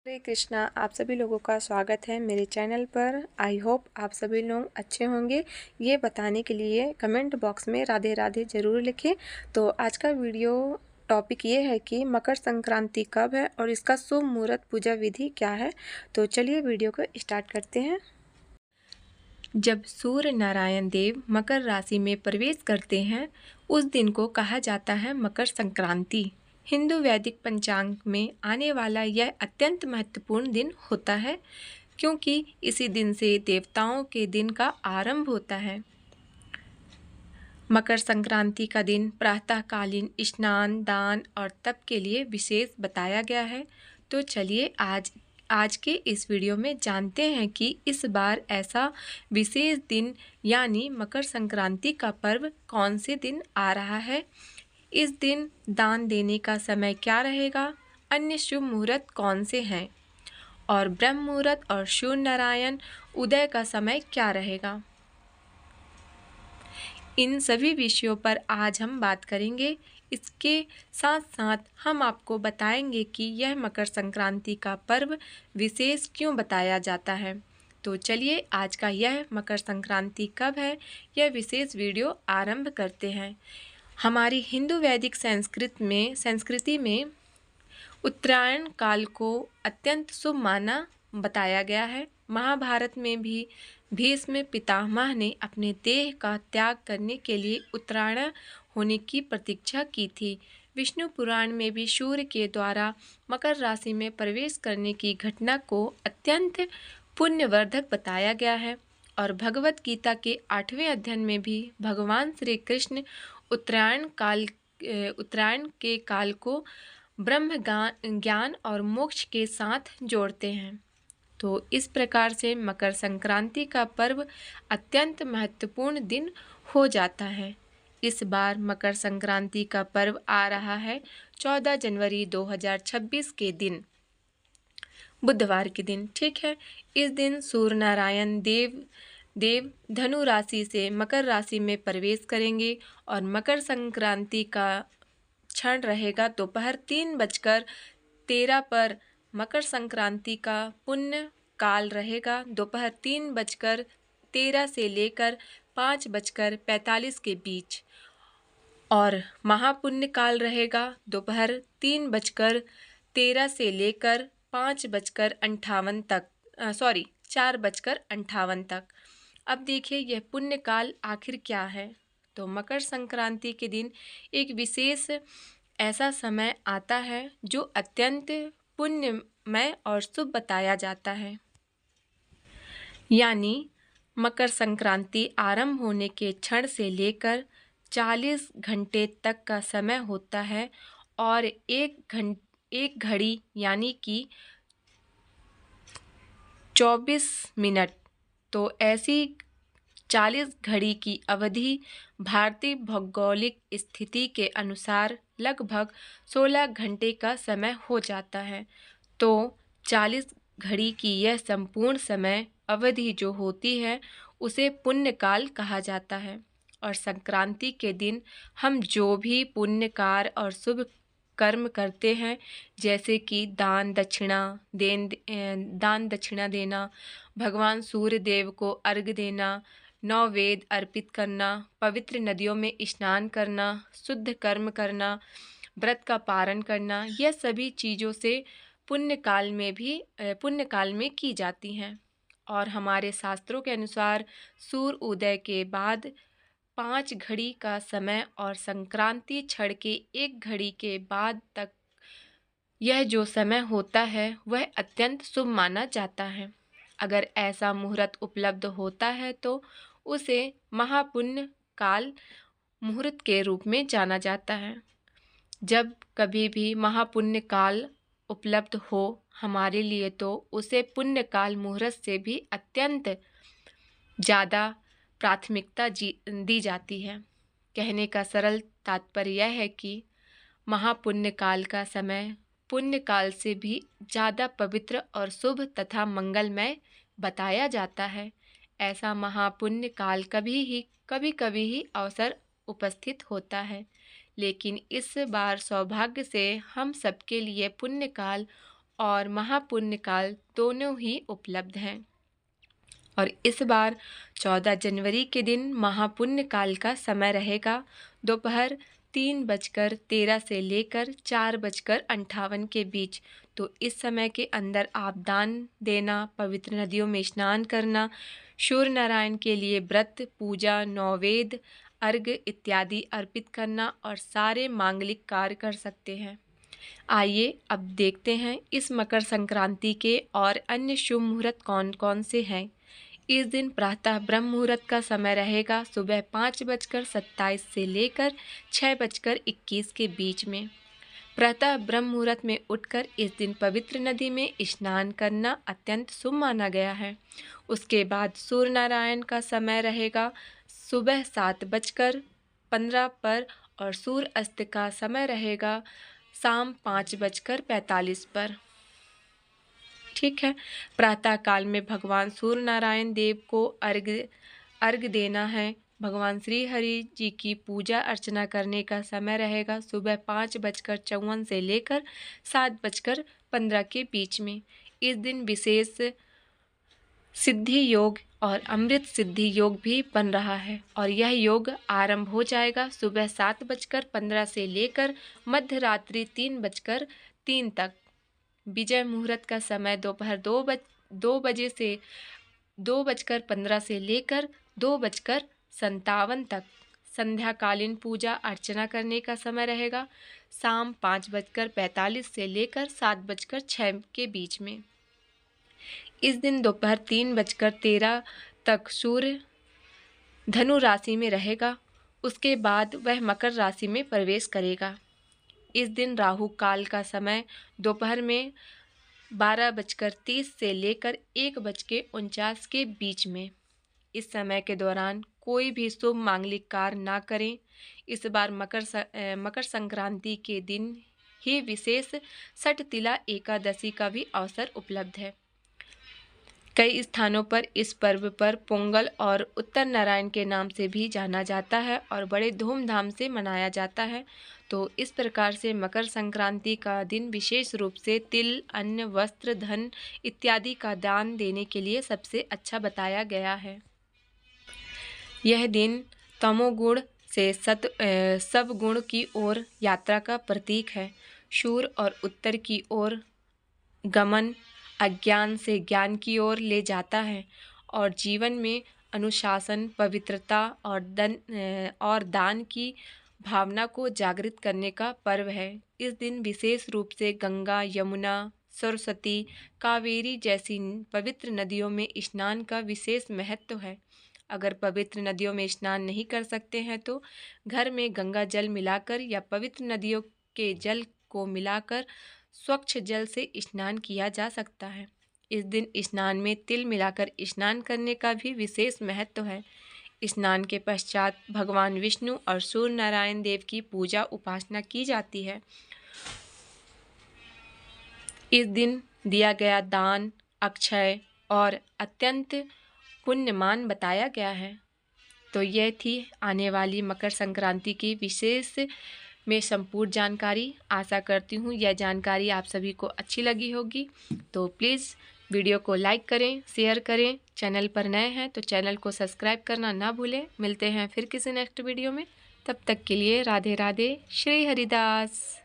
हरे कृष्णा। आप सभी लोगों का स्वागत है मेरे चैनल पर। आई होप आप सभी लोग अच्छे होंगे। ये बताने के लिए कमेंट बॉक्स में राधे राधे ज़रूर लिखें। तो आज का वीडियो टॉपिक ये है कि मकर संक्रांति कब है और इसका शुभ मुहूर्त पूजा विधि क्या है। तो चलिए वीडियो को स्टार्ट करते हैं। जब सूर्य नारायण देव मकर राशि में प्रवेश करते हैं उस दिन को कहा जाता है मकर संक्रांति। हिंदू वैदिक पंचांग में आने वाला यह अत्यंत महत्वपूर्ण दिन होता है क्योंकि इसी दिन से देवताओं के दिन का आरंभ होता है। मकर संक्रांति का दिन प्रातःकालीन स्नान, दान और तप के लिए विशेष बताया गया है। तो चलिए आज के इस वीडियो में जानते हैं कि इस बार ऐसा विशेष दिन यानी मकर संक्रांति का पर्व कौन से दिन आ रहा है, इस दिन दान देने का समय क्या रहेगा, अन्य शुभ मुहूर्त कौन से हैं और ब्रह्म मुहूर्त और सूर्य नारायण उदय का समय क्या रहेगा। इन सभी विषयों पर आज हम बात करेंगे। इसके साथ साथ हम आपको बताएंगे कि यह मकर संक्रांति का पर्व विशेष क्यों बताया जाता है। तो चलिए आज का यह मकर संक्रांति कब है यह विशेष वीडियो आरंभ करते हैं। हमारी हिंदू वैदिक संस्कृति में उत्तरायण काल को अत्यंत शुभ माना बताया गया है। महाभारत में भी भीष्म पितामह ने अपने देह का त्याग करने के लिए उत्तरायण होने की प्रतीक्षा की थी। विष्णु पुराण में भी सूर्य के द्वारा मकर राशि में प्रवेश करने की घटना को अत्यंत पुण्यवर्धक बताया गया है और भगवत गीता के 8वें अध्याय में भी भगवान श्री कृष्ण उत्तरायण के काल को ब्रह्म ज्ञान और मोक्ष के साथ जोड़ते हैं। तो इस प्रकार से मकर संक्रांति का पर्व अत्यंत महत्वपूर्ण दिन हो जाता है। इस बार मकर संक्रांति का पर्व आ रहा है 14 जनवरी 2026 के दिन, बुधवार के दिन। ठीक है, इस दिन सूर्य नारायण देव धनु राशि से मकर राशि में प्रवेश करेंगे और मकर संक्रांति का क्षण रहेगा दोपहर 3:13 पर। मकर संक्रांति का पुण्य काल रहेगा दोपहर 3:13 से लेकर 5:45 के बीच और महापुण्य काल रहेगा दोपहर 3:13 से लेकर 5:58 तक 4:58 तक। अब देखिए यह पुण्य काल आखिर क्या है। तो मकर संक्रांति के दिन एक विशेष ऐसा समय आता है जो अत्यंत पुण्यमय और शुभ बताया जाता है। यानी मकर संक्रांति आरंभ होने के क्षण से लेकर 40 घंटे तक का समय होता है और एक घड़ी यानी कि 24 मिनट। तो ऐसी 40 घड़ी की अवधि भारतीय भौगोलिक स्थिति के अनुसार लगभग 16 घंटे का समय हो जाता है। तो 40 घड़ी की यह संपूर्ण समय अवधि जो होती है उसे पुण्यकाल कहा जाता है। और संक्रांति के दिन हम जो भी पुण्य कार्य और शुभ कर्म करते हैं जैसे कि दान दक्षिणा देना, भगवान सूर्य देव को अर्घ्य देना, 9 वेद अर्पित करना, पवित्र नदियों में स्नान करना, शुद्ध कर्म करना, व्रत का पारण करना, यह सभी चीज़ों से पुण्यकाल में की जाती हैं। और हमारे शास्त्रों के अनुसार सूर्य उदय के बाद 5 घड़ी का समय और संक्रांति क्षण के 1 घड़ी के बाद तक यह जो समय होता है वह अत्यंत शुभ माना जाता है। अगर ऐसा मुहूर्त उपलब्ध होता है तो उसे महापुण्य काल मुहूर्त के रूप में जाना जाता है। जब कभी भी महापुण्य काल उपलब्ध हो हमारे लिए तो उसे पुण्य काल मुहूर्त से भी अत्यंत ज़्यादा प्राथमिकता दी जाती है। कहने का सरल तात्पर्य यह है कि महापुण्य काल का समय पुण्य काल से भी ज़्यादा पवित्र और शुभ तथा मंगलमय बताया जाता है। ऐसा महापुण्य काल कभी कभी ही अवसर उपस्थित होता है, लेकिन इस बार सौभाग्य से हम सबके लिए पुण्य काल और महापुण्य काल दोनों ही उपलब्ध हैं। और इस बार 14 जनवरी के दिन महापुण्य काल का समय रहेगा दोपहर 3:13 से लेकर 4:58 के बीच। तो इस समय के अंदर आप दान देना, पवित्र नदियों में स्नान करना, सूर्य नारायण के लिए व्रत, पूजा, नौवेद, अर्घ्य इत्यादि अर्पित करना और सारे मांगलिक कार्य कर सकते हैं। आइए अब देखते हैं इस मकर संक्रांति के और अन्य शुभ मुहूर्त कौन कौन से हैं। इस दिन प्रातः ब्रह्म मुहूर्त का समय रहेगा सुबह 5:27 से लेकर 6:21 के बीच में। प्रातः ब्रह्म मुहूर्त में उठकर इस दिन पवित्र नदी में स्नान करना अत्यंत शुभ माना गया है। उसके बाद सूर्य नारायण का समय रहेगा सुबह 7:15 पर और सूर्य अस्त का समय रहेगा शाम 5:45 पर। ठीक है। प्रातः काल में भगवान सूर्य नारायण देव को अर्घ्य देना है। भगवान श्री हरि जी की पूजा अर्चना करने का समय रहेगा सुबह 5:54 से लेकर 7:15 के बीच में। इस दिन विशेष सिद्धि योग और अमृत सिद्धि योग भी बन रहा है और यह योग आरंभ हो जाएगा सुबह 7:15 से लेकर मध्य रात्रि 3:03 तक। विजय मुहूर्त का समय दोपहर 2 बजे से 2:15 से लेकर 2:57 तक। संध्याकालीन पूजा अर्चना करने का समय रहेगा शाम 5:45 से लेकर 7:06 के बीच में। इस दिन दोपहर 3:13 तक सूर्य धनु राशि में रहेगा, उसके बाद वह मकर राशि में प्रवेश करेगा। इस दिन राहु काल का समय दोपहर में 12:30 से लेकर 1:49 के बीच में। इस समय के दौरान कोई भी शुभ मांगलिक कार्य ना करें। इस बार मकर संक्रांति के दिन ही विशेष षटतिला एकादशी का भी अवसर उपलब्ध है। कई स्थानों पर इस पर्व पर पोंगल और उत्तर नारायण के नाम से भी जाना जाता है और बड़े धूमधाम से मनाया जाता है। तो इस प्रकार से मकर संक्रांति का दिन विशेष रूप से तिल, अन्न, वस्त्र, धन इत्यादि का दान देने के लिए सबसे अच्छा बताया गया है। यह दिन तमोगुण से सत्वगुण की ओर यात्रा का प्रतीक है। सूर्य और उत्तर की ओर गमन अज्ञान से ज्ञान की ओर ले जाता है और जीवन में अनुशासन, पवित्रता और दान की भावना को जागृत करने का पर्व है। इस दिन विशेष रूप से गंगा, यमुना, सरस्वती, कावेरी जैसी पवित्र नदियों में स्नान का विशेष महत्व है। अगर पवित्र नदियों में स्नान नहीं कर सकते हैं तो घर में गंगा जल मिलाकर या पवित्र नदियों के जल को मिलाकर स्वच्छ जल से स्नान किया जा सकता है। इस दिन स्नान में तिल मिलाकर स्नान करने का भी विशेष महत्व है। स्नान के पश्चात भगवान विष्णु और सूर्य नारायण देव की पूजा उपासना की जाती है। इस दिन दिया गया दान अक्षय और अत्यंत पुण्यमान बताया गया है। तो यह थी आने वाली मकर संक्रांति की विशेष में संपूर्ण जानकारी। आशा करती हूँ यह जानकारी आप सभी को अच्छी लगी होगी। तो प्लीज़ वीडियो को लाइक करें, शेयर करें। चैनल पर नए हैं तो चैनल को सब्सक्राइब करना ना भूलें। मिलते हैं फिर किसी नेक्स्ट वीडियो में। तब तक के लिए राधे राधे, श्री हरिदास।